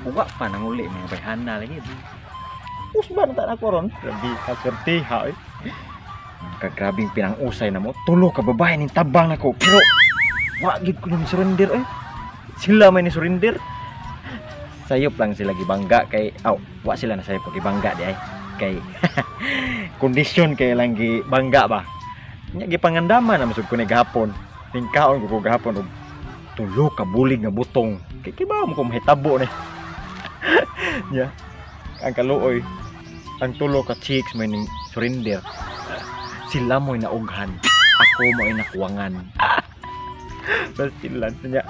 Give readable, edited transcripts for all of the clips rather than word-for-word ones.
Buka pa nang uli mga bayhana lagi. Usban ta ako ron. Grabe ka swerte ha. Kagrabing pinang-usay na mo. Tulo ka babae ning tabang nako. Pero wa gid ko ni surrender eh. Sila may ni surrender. Sayop lang sila gibangga kay wa sila na sayop gibangga di ay. Kay kondisyon kay lang gibangga ba. Nya gipangandaman na masud ko ni gahapon. Tingkaon ko gahapon og tulo ka bulig nga butong. Kay kibaw mo ko mahitabo ni. Nya ang kaluoy ang tulo ka chicks may ning surrender. Sila mo'y naughan, ako mo'y nakuwangan. Basilan niya.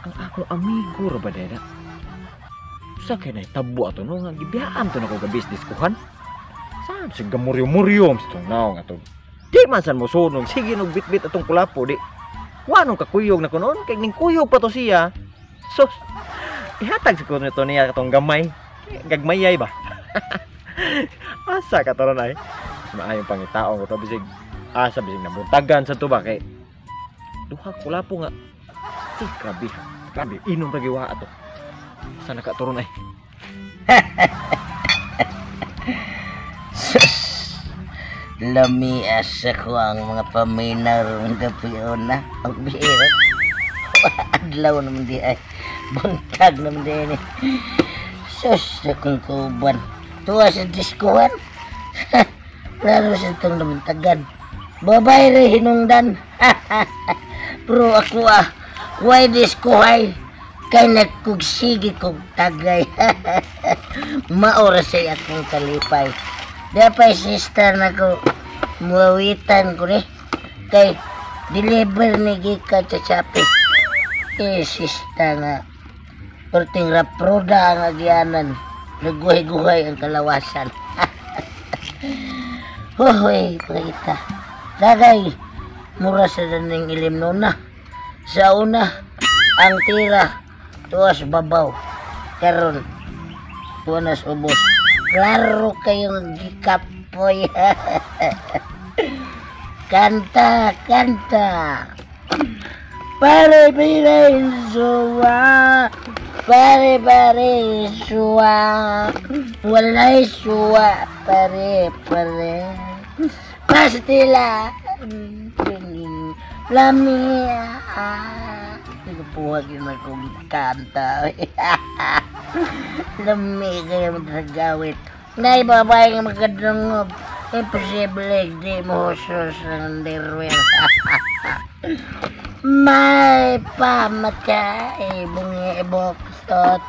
Ang ako amigo ra ba dada? Sa kay nay tabo ato no nga gibiyaan to nako ga business kuhan. Saan sig gamuryo-muryo sto naw nga to. Di man san mo sunog sige nog bitbit atong kulapo di. Wanong kakuyog na kunon kay ning kuyog pa to siya. So ihatag siguro nito niya katong gamay. Gagmayay ba? Asa ka taron ay? Maayong pangitaon ko to bisig asa bisig nabuntagan sa tuba kay duha kulapo nga. Grabe. Grabe inom ra giwa ato. Sana ka turon ay. Lami asa ko ang mga paminaw ng gapion na. Ang bihira. Adlaw naman di ay. Buntag naman di ni. Sus, akong kuban. Tuwa sa diskuhan. Lalo sa itong namuntagan. Babay rin hinungdan. Pero ako why diskuhay. Kay nagkugsigi kong tagay. Maoras ay akong kalipay. Dapay sister na ko muawitan ko ni. Kay deliver ni Gika sa Shopee. Sister nga. Perting raproda ang agyanan. Naguhay-guhay ang kalawasan. Hoy, pagita. Dagay, mura sa daning ilim nuna. Sa una, ang tira, tuwas babaw. Karon, tuwas ubos. Klaro kayong gikapoy. Kanta, kanta. Pare-pare suwa. Pare-pare suwa. Walay suwa. Pare-pare. Pastila. Lamia. Nagpuwag yun akong kanta. Lami kayo magagawit. Nay babae nga magkadrungog. Imposible di mo husos ng derwel. May pamatay bungi iboktot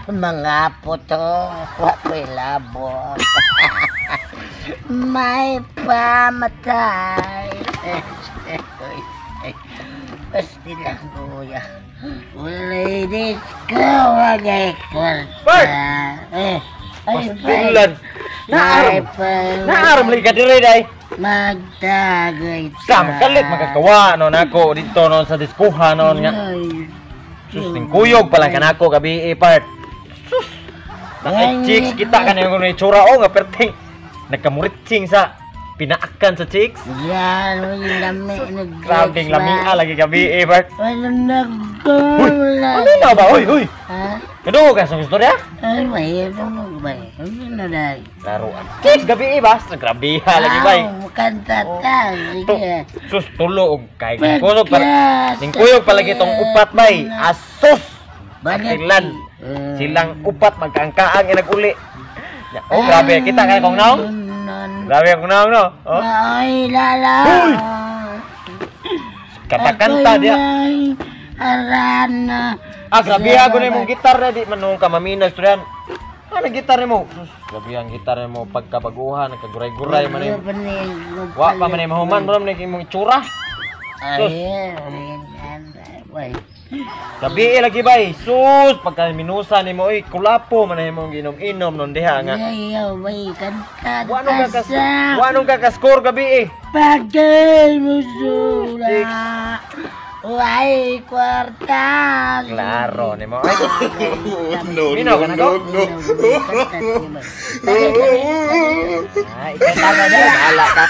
mga puto wako'y labot. May pamatay. Pasti lang kuya. Ladies ko wagay kwarta. Pastilan. Naaram lagi ka diri day. Magdagay Sam kalit magagawa no nako dito no sa diskuha no nga. Sus ning kuyog pala kanako gabi part. Sus. Bakit chicks kita kan yung itsura o nga perting nagkamuritsing sa pinaakan sa chicks. Yan, yung lami. Grabing lamia lagi gabi part. Walang nagko. Ano na ba? Uy. Ha? Kado ka sa istorya? Ay, may ano ba? Ano na dahil? Laruan. Chicks gabi ba? Grabe lagi bay. Kanta ta. Sige. Sus tulo og kay kuyog para ning kuyog palagi tong upat bay. Asus. Banilan. Silang upat magkaangkaang inaguli. Oh, grabe kita kay kong naong. Grabe akong naong no. Oh. Ay, lala. Uy. Kanta-kanta dia. Arana. Grabe ako na imong gitar na di manung ka mamina istoryan. Ano gitar mo? Grabe ang gitar mo pagkabaguhan, nagkaguray-guray man yung wa pa man yung mahuman ron na imong itsura. Ay, Gabi lagi bay, sus pagka minusa ni mo kulapo man imong ginom-inom non diha nga. Ayaw, may kanta. Wanong ka-score gabi Pagkay mo sula. Way kwarta. Klaro ni mo. No. Ay, ikaw na ala ka.